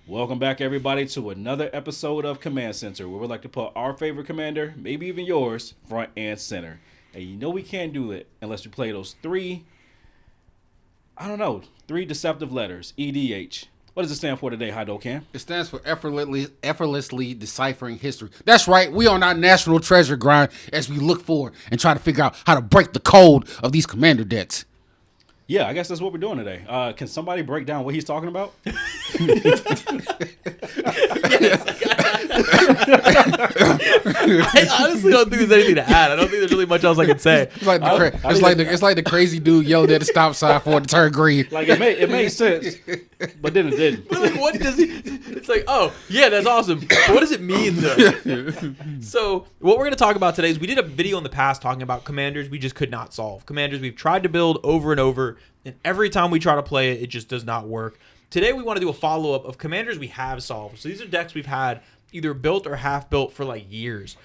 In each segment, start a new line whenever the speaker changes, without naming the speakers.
Welcome back, everybody, to another episode of Command Center, where we like to put our favorite commander, maybe even yours, front and center. And you know we can't do it unless we play those three deceptive letters, EDH. What does it stand for today, Hido Cam?
It stands for effortlessly deciphering history. That's right. We on our national treasure grind as we look forward and try to figure out how to break the code of these commander decks.
Yeah, I guess that's what we're doing today. Can somebody break down what he's talking about?
I honestly don't think there's anything to add. I don't think there's really much else I can say.
It's like the crazy dude yelled at the stop sign for it to turn green.
Like it made sense, but then it didn't.
But like, what does he? It's like, oh yeah, that's awesome. But what does it mean though? So what we're gonna talk about today is we did a video in the past talking about commanders we just could not solve. Commanders we've tried to build over and over, and every time we try to play it, it just does not work. Today we want to do a follow-up of commanders we have solved. So these are decks we've had either built or half built for like years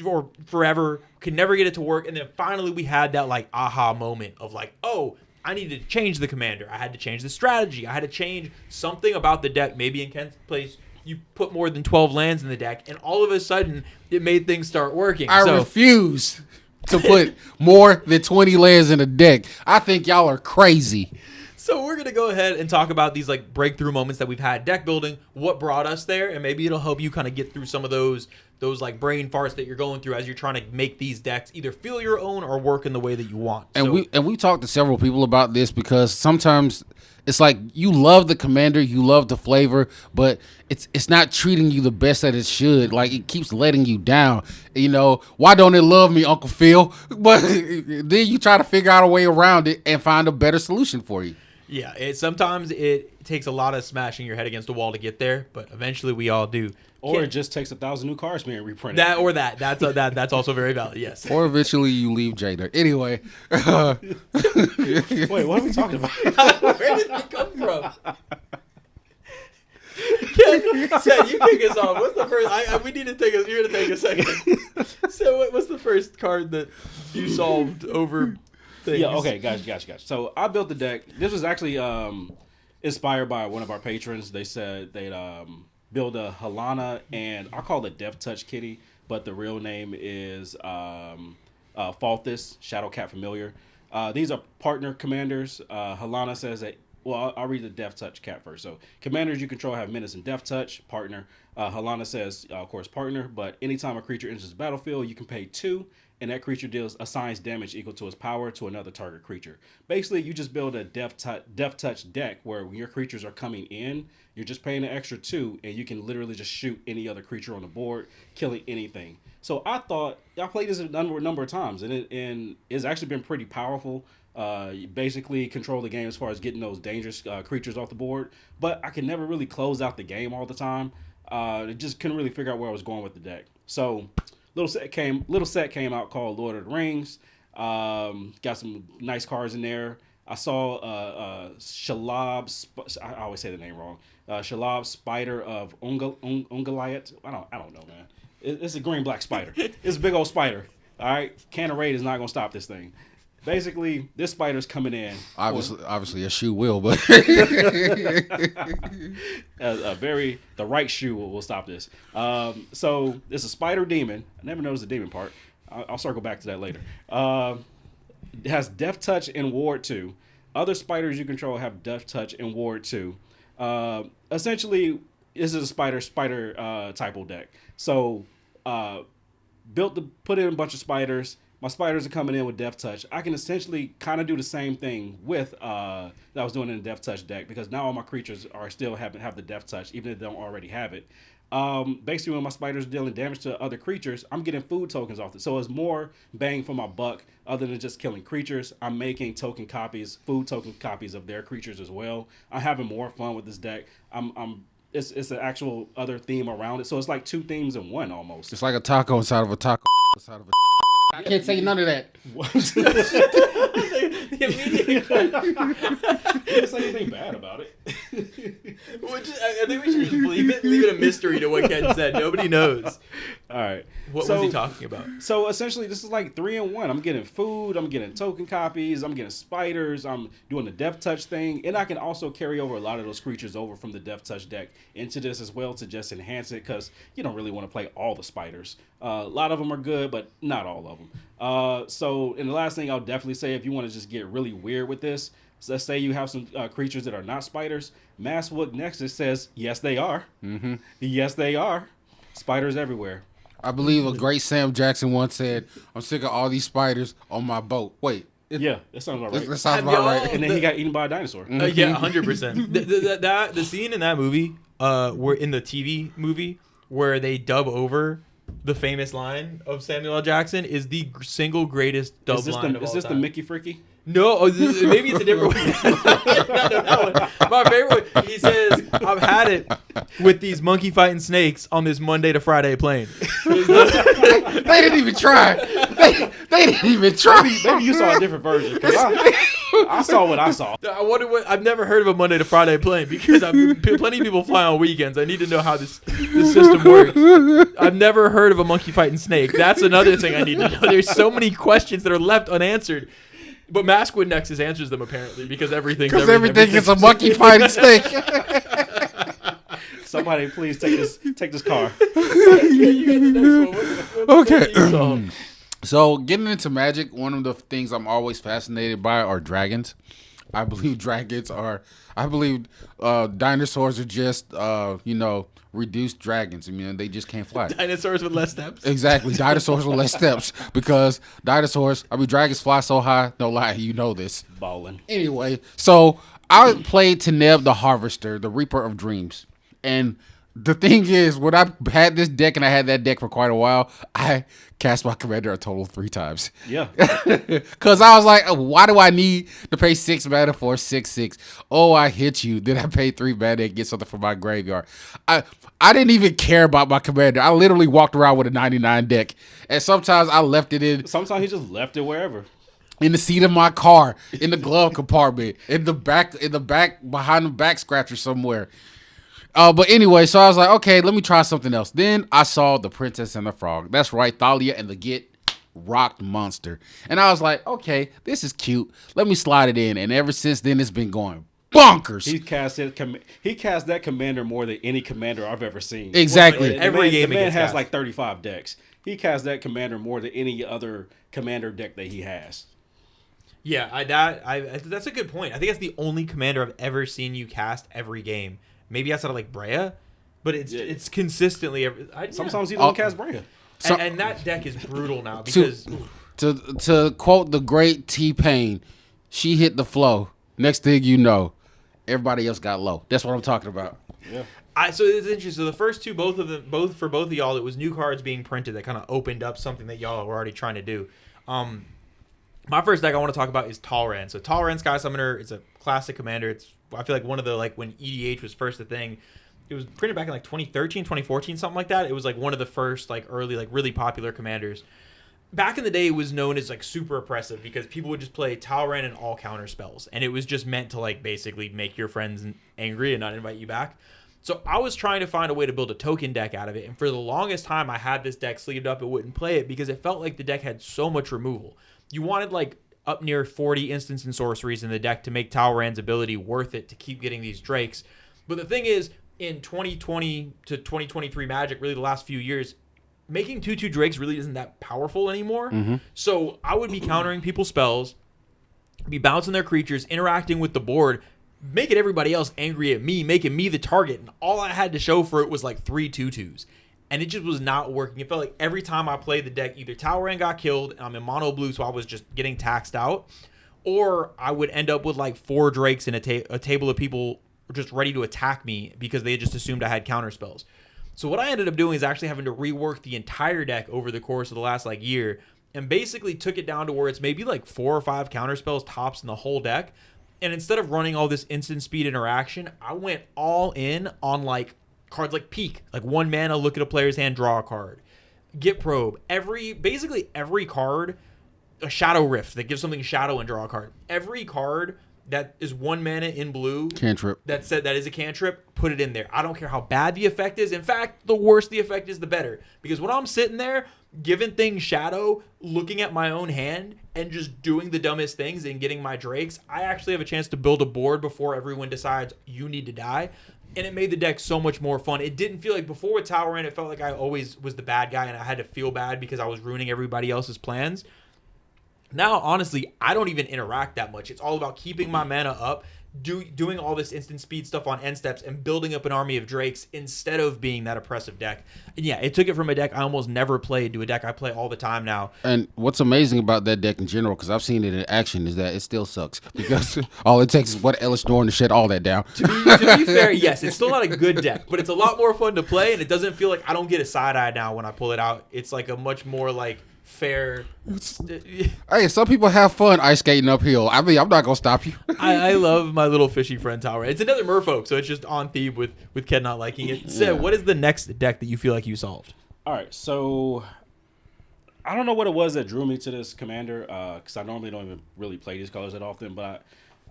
or forever, could never get it to work, and then finally we had that like aha moment of like, oh, I needed to change the commander. I had to change the strategy. I had to change something about the deck. Maybe in Kent's place you put more than 12 lands in the deck, and all of a sudden it made things start working.
I refuse to put more than 20 lands in a deck. I think y'all are crazy.
So we're going to go ahead and talk about these like breakthrough moments that we've had deck building, what brought us there, and maybe it'll help you kind of get through some of those like brain farts that you're going through as you're trying to make these decks either feel your own or work in the way that you want.
And we talked to several people about this because sometimes it's like you love the commander, you love the flavor, but it's not treating you the best that it should. Like it keeps letting you down. You know, why don't it love me, Uncle Phil? But then you try to figure out a way around it and find a better solution for you.
Yeah, sometimes it takes a lot of smashing your head against a wall to get there, but eventually we all do.
Or it just takes 1,000 new cards being reprinted.
That's also very valid. Yes.
Or eventually you leave Jada. Anyway,
wait, what are we talking about?
Where did that come from? Ken, you kick us off. What's the first? We need to take you're gonna take a second. So, what's the first card that you solved over? Things?
Yeah, okay, gotcha. So I built the deck. This was actually inspired by one of our patrons. They said they'd build a Halana, and I call it Death Touch Kitty, but the real name is Falthus, Shadowcat Familiar. These are partner commanders. Halana says that, well, I'll read the Death Touch cat first. So commanders you control have Menace and Death Touch, partner. Halana says, of course, partner, but anytime a creature enters the battlefield, you can pay 2, and that creature assigns damage equal to its power to another target creature. Basically, you just build a Death Touch deck where when your creatures are coming in, you're just paying an extra 2, and you can literally just shoot any other creature on the board, killing anything. So I played this a number of times, and it's actually been pretty powerful. You basically control the game as far as getting those dangerous creatures off the board, but I could never really close out the game all the time. Just couldn't really figure out where I was going with the deck. So little set came out called Lord of the Rings. Got some nice cards in there. I saw Shalab. I always say the name wrong. Shalab Spider of Ungoliant. I don't know, man. It's a green black spider. It's a big old spider. All right, Cannon Raid is not gonna stop this thing. Basically, this spider's coming in.
Obviously, a shoe will, but
the right shoe will stop this. So it's a spider demon. I never noticed the demon part. I'll circle back to that later. It has Death Touch and Ward 2. Other spiders you control have Death Touch and Ward 2. Essentially, this is a spider type deck. So put in a bunch of spiders. My spiders are coming in with Death Touch. I can essentially kind of do the same thing with that I was doing in the Death Touch deck, because now all my creatures are still have the Death Touch, even if they don't already have it. Basically, when my spiders are dealing damage to other creatures, I'm getting food tokens off it. So it's more bang for my buck other than just killing creatures. I'm making food token copies of their creatures as well. I'm having more fun with this deck. It's an actual other theme around it. So it's like 2 themes in one almost.
It's like a taco inside of a taco inside of a. I can't say none of that.
immediate.
He didn't say anything bad about it.
I think we should just leave it a mystery to what Ken said. Nobody knows.
All right.
What was he talking about?
So essentially, this is like 3-in-1. I'm getting food. I'm getting token copies. I'm getting spiders. I'm doing the Death Touch thing, and I can also carry over a lot of those creatures over from the Death Touch deck into this as well to just enhance it, because you don't really want to play all the spiders. A lot of them are good, but not all of them. So, and the last thing I'll definitely say, if you want to just get really weird with this, so let's say you have some creatures that are not spiders. Masswood Nexus says, yes, they are. Mm-hmm. Yes, they are. Spiders everywhere.
I believe a great Sam Jackson once said, "I'm sick of all these spiders on my boat." Wait.
Yeah, that sounds about right.
That sounds about right.
And then he got eaten by a dinosaur.
Yeah, 100%. The scene in that movie, where in the TV movie, where they dub over the famous line of Samuel L. Jackson is the single greatest dub line of all time.
Is this the Mickey Fricky?
No, maybe it's a different one. No. My favorite one, he says, I've had it with these monkey fighting snakes on this Monday to Friday plane.
They didn't even try. They didn't even try.
Maybe you saw a different version, because I saw what I saw.
I wonder what, I've never heard of a Monday to Friday plane, because plenty of people fly on weekends. I need to know how this system works. I've never heard of a monkey fighting snake. That's another thing I need to know. There's so many questions that are left unanswered. But Maskwood Nexus answers them, apparently, because everything
is a monkey fighting snake.
Somebody please take this car.
Okay. So getting into Magic, one of the things I'm always fascinated by are dragons. I believe dinosaurs are just reduced dragons. I mean, they just can't fly.
Dinosaurs with less steps.
Exactly. Dinosaurs with less steps, because dragons fly so high. No lie, you know this.
Ballin'.
Anyway, so I played Teneb the Harvester, the Reaper of Dreams. And the thing is, when I had this deck, and I had that deck for quite a while, I cast my commander a total of 3 times.
Yeah.
Because I was like, why do I need to pay 6 mana for 6/6? Oh, I hit you. Then I paid 3 mana and get something from my graveyard. I didn't even care about my commander. I literally walked around with a 99 deck. And sometimes I left it in.
Sometimes he just left it wherever.
In the seat of my car, in the glove compartment, in the back, behind the back scratcher somewhere. But anyway, so I was like, okay, let me try something else. Then I saw The Princess and the Frog. That's right, Thalia and the Get Rocked Monster. And I was like, okay, this is cute. Let me slide it in. And ever since then, it's been going bonkers.
He cast that commander more than any commander I've ever seen.
Exactly.
Every game
the man
gets
has
cast.
like 35 decks. He cast that commander more than any other commander deck that he has.
Yeah, that's a good point. I think that's the only commander I've ever seen you cast every game. Maybe outside of like Brea, but it's consistently.
Sometimes he doesn't cast Brea.
And that deck is brutal now because
to quote the great T-Pain, she hit the flow. Next thing you know, everybody else got low. That's what I'm talking about.
Yeah.
So it's interesting. So the first two, both for both of y'all, it was new cards being printed that kind of opened up something that y'all were already trying to do. My first deck I want to talk about is Talran. So Talran Sky Summoner, it's a classic commander. I feel like one of the, like, when EDH was first a thing, it was printed back in like 2013, 2014, something like that. It was like one of the first like early, like really popular commanders. Back in the day, it was known as like super oppressive because people would just play Talran and all counter spells. And it was just meant to like basically make your friends angry and not invite you back. So I was trying to find a way to build a token deck out of it. And for the longest time, I had this deck sleeved up and wouldn't play it because it felt like the deck had so much removal. You wanted like up near 40 instants and sorceries in the deck to make Talran's ability worth it to keep getting these Drakes. But the thing is, in 2020 to 2023 Magic, really the last few years, making 2/2 Drakes really isn't that powerful anymore. Mm-hmm. So I would be countering people's spells, be bouncing their creatures, interacting with the board, making everybody else angry at me, making me the target. And all I had to show for it was like 3 2/2s. And it just was not working. It felt like every time I played the deck, either Talran got killed, and I'm in mono blue, so I was just getting taxed out, or I would end up with like 4 Drakes and a table of people just ready to attack me because they just assumed I had counter spells. So what I ended up doing is actually having to rework the entire deck over the course of the last like year, and basically took it down to where it's maybe like 4 or 5 counter spells tops in the whole deck. And instead of running all this instant speed interaction, I went all in on like cards like Peek, like 1 mana, look at a player's hand, draw a card. Get Probe. Basically every card a Shadow Rift that gives something shadow and draw a card. Every card that is 1 mana in blue
Cantrip.
that is a cantrip, put it in there. I don't care how bad the effect is. In fact, the worse the effect is, the better. Because when I'm sitting there giving things shadow, looking at my own hand, and just doing the dumbest things and getting my Drakes, I actually have a chance to build a board before everyone decides you need to die. And it made the deck so much more fun. It didn't feel like before with Tower In, it felt like I always was the bad guy and I had to feel bad because I was ruining everybody else's plans. Now, honestly, I don't even interact that much. It's all about keeping my mana up, doing all this instant speed stuff on end steps, and building up an army of Drakes instead of being that oppressive deck. And yeah, it took it from a deck I almost never played to a deck I play all the time now.
And what's amazing about that deck in general, because I've seen it in action, is that it still sucks. Because all it takes is what Ellis Dorn to shut all that down.
To be fair, yes, it's still not a good deck, but it's a lot more fun to play, and it doesn't feel like I don't get a side eye now when I pull it out. It's like a much more like fair.
Hey, some people have fun ice skating uphill. I mean, I'm not gonna stop you.
I love my little fishy friend Tower. It's another merfolk, so it's just on theme with Ken not liking it. So, what is the next deck that you feel like you solved?
All right, so I don't know what it was that drew me to this commander, because I normally don't even really play these colors that often, but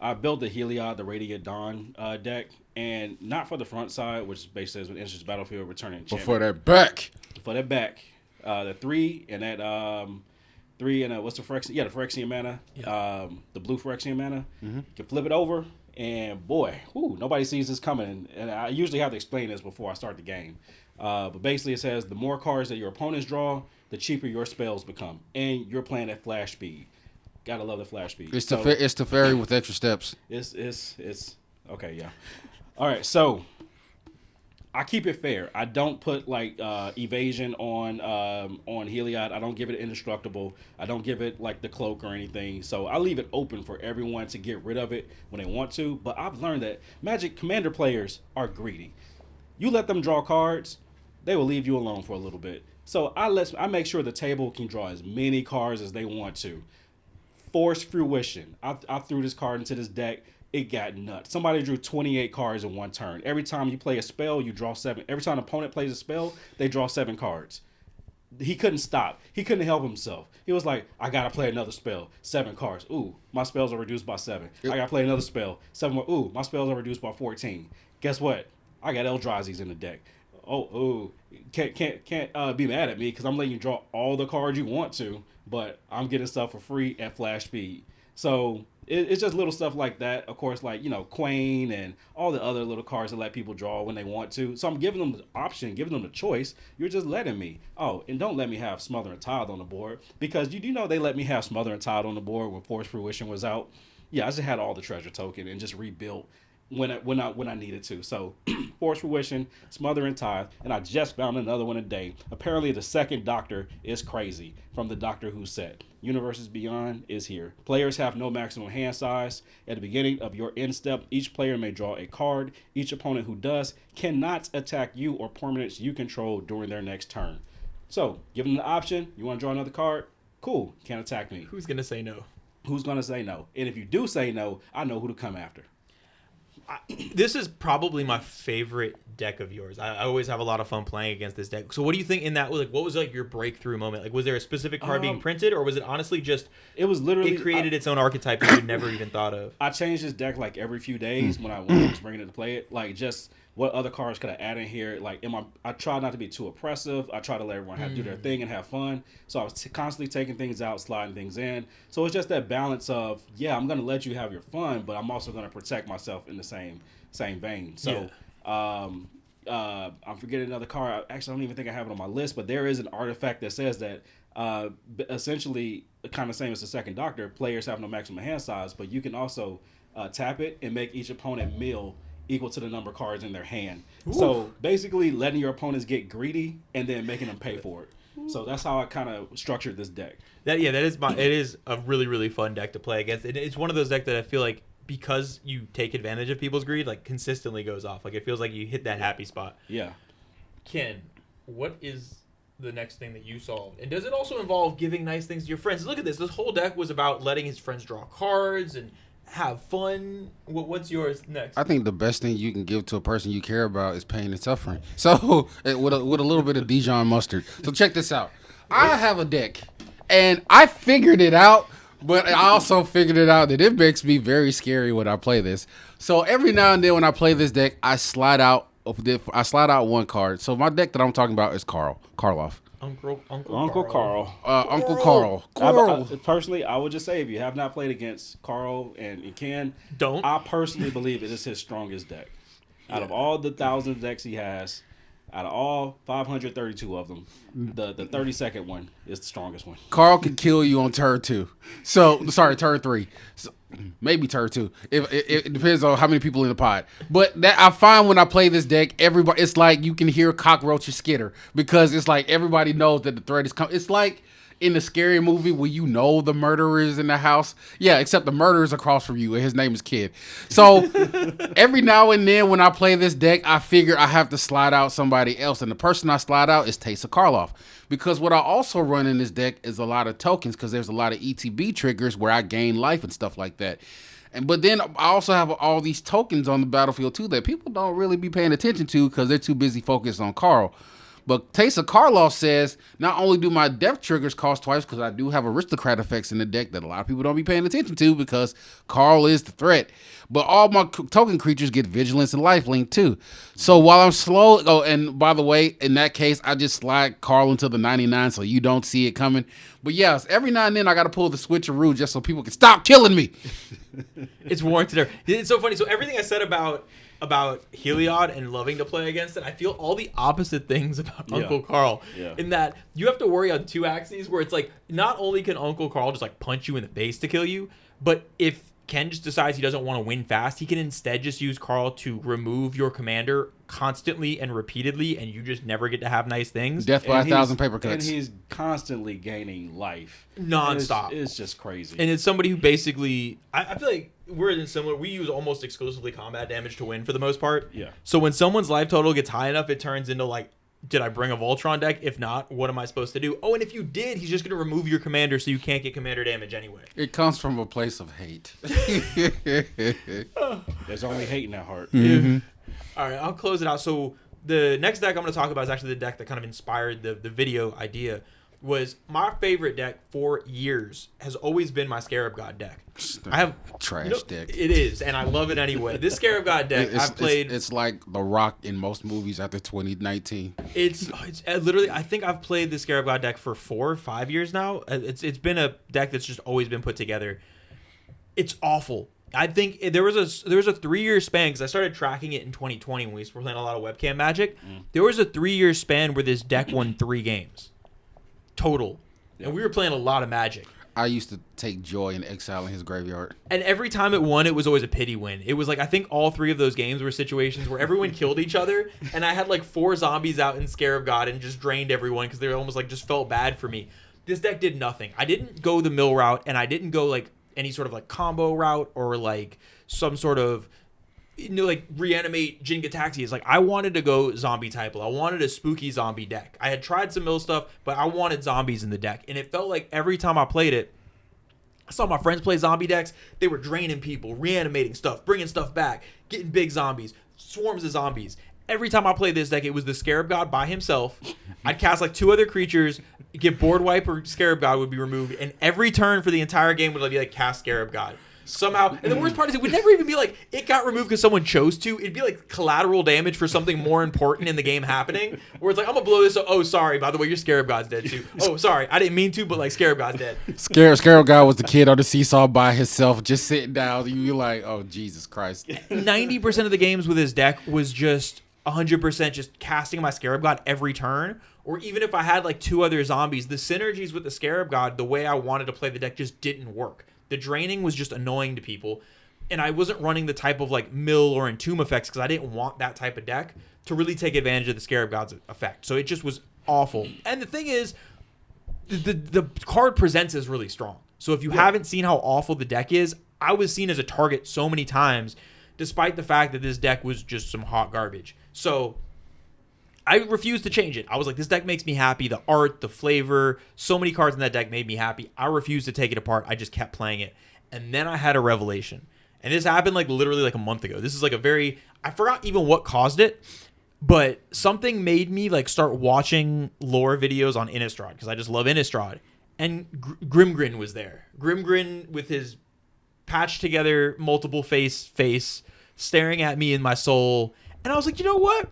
I built the Heliod, the Radiant Dawn deck, and not for the front side, which basically says when it enters the battlefield, return an enchantment.
But for that back.
For that back. The 3 and that 3 and what's the Phyrexian? Yeah, the Phyrexian mana. Yeah. The blue Phyrexian mana. Mm-hmm. You can flip it over, and boy, nobody sees this coming. And I usually have to explain this before I start the game. But basically, it says the more cards that your opponents draw, the cheaper your spells become, and you're playing at flash speed. Gotta love the flash speed.
It's the fairy with extra steps.
It's okay. Yeah. All right, so I keep it fair. I don't put like evasion on Heliod. I don't give it indestructible. I don't give it like the cloak or anything. So I leave it open for everyone to get rid of it when they want to. But I've learned that Magic Commander players are greedy. You let them draw cards, they will leave you alone for a little bit. So I make sure the table can draw as many cards as they want to. Force Fruition. I threw this card into this deck. It got nuts. Somebody drew 28 cards in one turn. Every time you play a spell, you draw 7. Every time an opponent plays a spell, they draw 7 cards. He couldn't stop. He couldn't help himself. He was like, I got to play another spell. 7 cards. Ooh, my spells are reduced by 7. I got to play another spell. 7 more. Ooh, my spells are reduced by 14. Guess what? I got Eldrazi's in the deck. Can't be mad at me because I'm letting you draw all the cards you want to, but I'm getting stuff for free at flash speed. So it's just little stuff like that. Of course, like, Quain and all the other little cards that let people draw when they want to. So I'm giving them the option, giving them the choice. You're just letting me. Oh, and don't let me have Smother and Tithe on the board, because you do know they let me have Smother and Tithe on the board when Force Fruition was out. Yeah, I just had all the treasure token and just rebuilt when I needed to. So Force Fruition, Smother and Tithe, and I just found another one today. Apparently the second Doctor is crazy from the Doctor Who set. Universes Beyond is here. Players have no maximum hand size. At the beginning of your end step, each player may draw a card. Each opponent who does cannot attack you or permanents you control during their next turn. So give them the option. You want to draw another card? Cool. Can't attack me.
Who's gonna say no?
Who's gonna say no? And if you do say no, I know who to come after.
This is probably my favorite deck of yours. I always have a lot of fun playing against this deck. So what do you think in that? Like, what was like your breakthrough moment? Like, was there a specific card being printed, or was it honestly just
it was literally
it created its own archetype that you never even thought of?
I changed this deck like every few days when I was bringing it to play it. Like, just what other cards could I add in here? Like, I try not to be too oppressive. I try to let everyone do their thing and have fun. So I was constantly taking things out, sliding things in. So it's just that balance of, yeah, I'm gonna let you have your fun, but I'm also gonna protect myself in the same vein. So I'm forgetting another card. Actually, I don't even think I have it on my list, but there is an artifact that says that essentially kind of same as the second Doctor, players have no maximum hand size, but you can also tap it and make each opponent mill equal to the number of cards in their hand. Ooh. So basically letting your opponents get greedy and then making them pay for it. So that's how I kind of structured this deck. It
is a really, really fun deck to play against. It's one of those decks that I feel like, because you take advantage of people's greed, like consistently goes off. Like, it feels like you hit that happy spot.
Yeah.
Ken, what is the next thing that you solved? And does it also involve giving nice things to your friends? Look at this. This whole deck was about letting his friends draw cards and have fun. What's yours next?
I think the best thing you can give to a person you care about is pain and suffering. So with a little bit of Dijon mustard. So check this out. I have a deck, And I figured it out, but I also figured it out that it makes me very scary when I play this. So every now and then when I play this deck, I slide out one card. So my deck that I'm talking about is Karloff.
Uncle Carl. Personally, I would just say if you have not played against Carl and Ken,
don't.
I personally believe it is his strongest deck. Out of all the 1,000 decks he has, out of all 532 of them, the 32nd one is the strongest one.
Carl can kill you on turn 2. Turn 3. So, maybe turn 2. It depends on how many people in the pod. But that I find when I play this deck, everybody, it's like you can hear cockroaches skitter because it's like everybody knows that the threat is coming. It's like in the scary movie where you know the murderer is in the house. Yeah, except the murderer is across from you and his name is Kid. So every now and then when I play this deck, I figure I have to slide out somebody else. And the person I slide out is Teysa Karloff. Because what I also run in this deck is a lot of tokens because there's a lot of ETB triggers where I gain life and stuff like that. But then I also have all these tokens on the battlefield too that people don't really be paying attention to because they're too busy focused on Carl. But Teysa Karloff says, not only do my death triggers cost twice, because I do have aristocrat effects in the deck that a lot of people don't be paying attention to because Carl is the threat, but all my token creatures get vigilance and lifelink too. So while I'm slow, and by the way, in that case, I just slide Carl into the 99 so you don't see it coming. But yes, every now and then I got to pull the switcheroo just so people can stop killing me.
It's warranted there. It's so funny. So everything I said about Heliod and loving to play against it, I feel all the opposite things about Uncle Carl.
Yeah.
In that you have to worry on two axes where it's like not only can Uncle Carl just like punch you in the face to kill you, but if Ken just decides he doesn't want to win fast, he can instead just use Carl to remove your commander constantly and repeatedly, and you just never get to have nice things.
Death by 1,000 paper cuts.
And he's constantly gaining life.
Nonstop.
It's just crazy.
And it's somebody who basically, I feel like we're in similar, we use almost exclusively combat damage to win for the most part.
Yeah.
So when someone's life total gets high enough, it turns into like, did I bring a Voltron deck? If not, what am I supposed to do? Oh, and if you did, he's just going to remove your commander so you can't get commander damage anyway.
It comes from a place of hate.
There's only hate in that heart.
Mm-hmm.
All right, I'll close it out. So the next deck I'm going to talk about is actually the deck that kind of inspired the video idea. Was my favorite deck for years has always been my Scarab God deck. I have
trash deck.
It is, and I love it anyway. This Scarab God deck I've played.
It's like The Rock in most movies after 2019.
It's literally. I think I've played the Scarab God deck for 4 or 5 years now. It's been a deck that's just always been put together. It's awful. I think there was a 3-year span because I started tracking it in 2020 when we were playing a lot of webcam Magic. There was a 3-year span where this deck won 3 games. Total. And we were playing a lot of Magic.
I used to take joy in Ixalan his graveyard.
And every time it won, it was always a pity win. It was like, I think all 3 of those games were situations where everyone killed each other, and I had like 4 zombies out in Scarab God and just drained everyone because they were almost like just felt bad for me. This deck did nothing. I didn't go the mill route, and I didn't go like any sort of like combo route or like some sort of like reanimate Jin Gataxi. Is like I wanted to go zombie type. I wanted a spooky zombie deck. I had tried some mill stuff, but I wanted zombies in the deck, and it felt like every time I played it, I saw my friends play zombie decks. They were draining people, reanimating stuff, bringing stuff back, getting big zombies, swarms of zombies. Every time I played this deck, it was the Scarab God by himself. I'd cast like 2 other creatures, get board wipe or Scarab God would be removed, and every turn for the entire game would be like cast Scarab God. Somehow, and the worst part is it would never even be like it got removed because someone chose to. It'd be like collateral damage for something more important in the game happening, where it's like, I'm gonna blow this up. Oh, sorry, by the way, your Scarab God's dead too. Oh, sorry, I didn't mean to, but like Scarab God's dead.
Scarab God was the kid on the seesaw by himself, just sitting down. You're like, oh, Jesus Christ.
90% of the games with his deck was just 100% just casting my Scarab God every turn. Or even if I had like 2 other zombies, the synergies with the Scarab God, the way I wanted to play the deck just didn't work. The draining was just annoying to people, and I wasn't running the type of like mill or entomb effects because I didn't want that type of deck to really take advantage of the Scarab God's effect. So it just was awful. And the thing is, the card presents as really strong. So if you haven't seen how awful the deck is, I was seen as a target so many times, despite the fact that this deck was just some hot garbage. So I refused to change it. I was like, this deck makes me happy. The art, the flavor, so many cards in that deck made me happy. I refused to take it apart. I just kept playing it. And then I had a revelation. And this happened like literally like a month ago. This is like I forgot even what caused it, but something made me like start watching lore videos on Innistrad because I just love Innistrad. and Grimgrin was there. Grimgrin with his patched together multiple face staring at me in my soul. And I was like, you know what?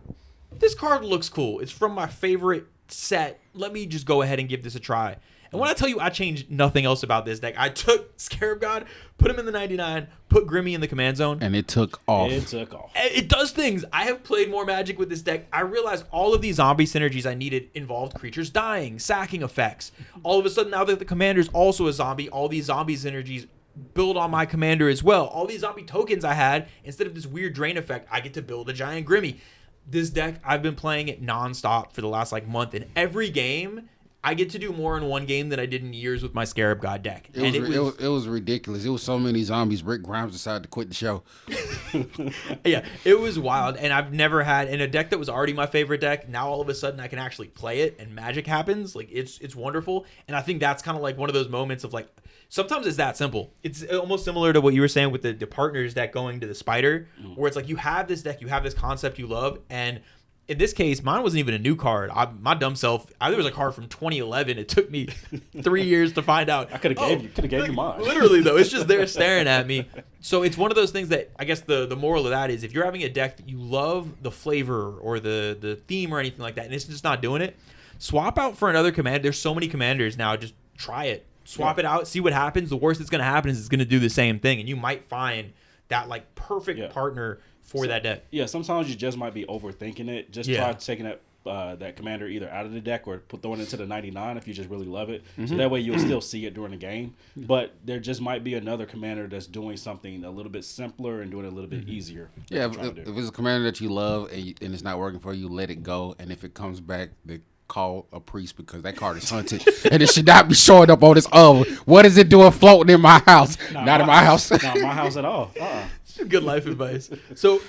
This card looks cool. It's from my favorite set. Let me just go ahead and give this a try. And when I tell you I changed nothing else about this deck, I took Scarab God, put him in the 99, put Grimmy in the command zone.
And it took off.
It does things. I have played more Magic with this deck. I realized all of these zombie synergies I needed involved creatures dying, sacking effects. All of a sudden, now that the commander's also a zombie, all these zombie synergies build on my commander as well. All these zombie tokens I had, instead of this weird drain effect, I get to build a giant Grimmy. This deck, I've been playing it nonstop for the last month. In every game, I get to do more in one game than I did in years with my Scarab God deck.
It was ridiculous. It was so many zombies. Rick Grimes decided to quit the show.
Yeah, it was wild. And I've never had, in a deck that was already my favorite deck, now all of a sudden I can actually play it and magic happens. It's wonderful. And I think that's kind of one of those moments of sometimes it's that simple. It's almost similar to what you were saying with the partners deck going to the spider, where it's you have this deck, you have this concept you love, and in this case, mine wasn't even a new card. My dumb self, there was a card from 2011. It took me 3 years to find out.
I could have gave you mine.
Literally, though. It's just there staring at me. So it's one of those things that I guess the moral of that is if you're having a deck that you love the flavor or the theme or anything like that, and it's just not doing it, swap out for another commander. There's so many commanders now. Just try it. Swap it out. See what happens. The worst that's going to happen is it's going to do the same thing. And you might find that perfect partner for that deck.
Yeah, sometimes you just might be overthinking it. Just try taking that commander either out of the deck or throwing it into the 99 if you just really love it. So that way you'll still see it during the game. But there just might be another commander that's doing something a little bit simpler and doing it a little bit easier.
Yeah, if it's a commander that you love and it's not working for you, let it go. And if it comes back, call a priest because that card is hunted and it should not be showing up on its own. What is it doing floating in my house? Not in my house.
Not my house at all.
Good life advice. So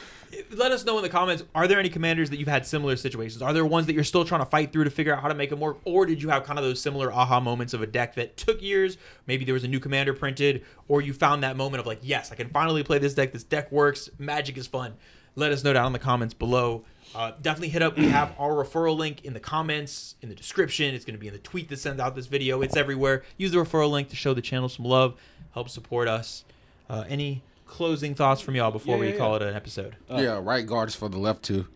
let us know in the comments, are there any commanders that you've had similar situations? Are there ones that you're still trying to fight through to figure out how to make them work? Or did you have kind of those similar aha moments of a deck that took years? Maybe there was a new commander printed, or you found that moment of yes, I can finally play this deck. This deck works. Magic is fun. Let us know down in the comments below. Definitely hit up. We have our referral link in the comments, in the description. It's going to be in the tweet that sends out this video. It's everywhere. Use the referral link to show the channel some love. Help support us. Any closing thoughts from y'all before we call it an episode?
Right guard is for the left too.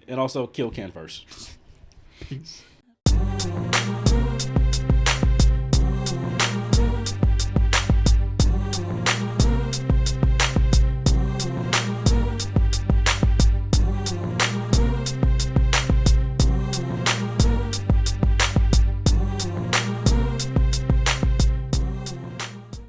And also kill Ken first.
Peace.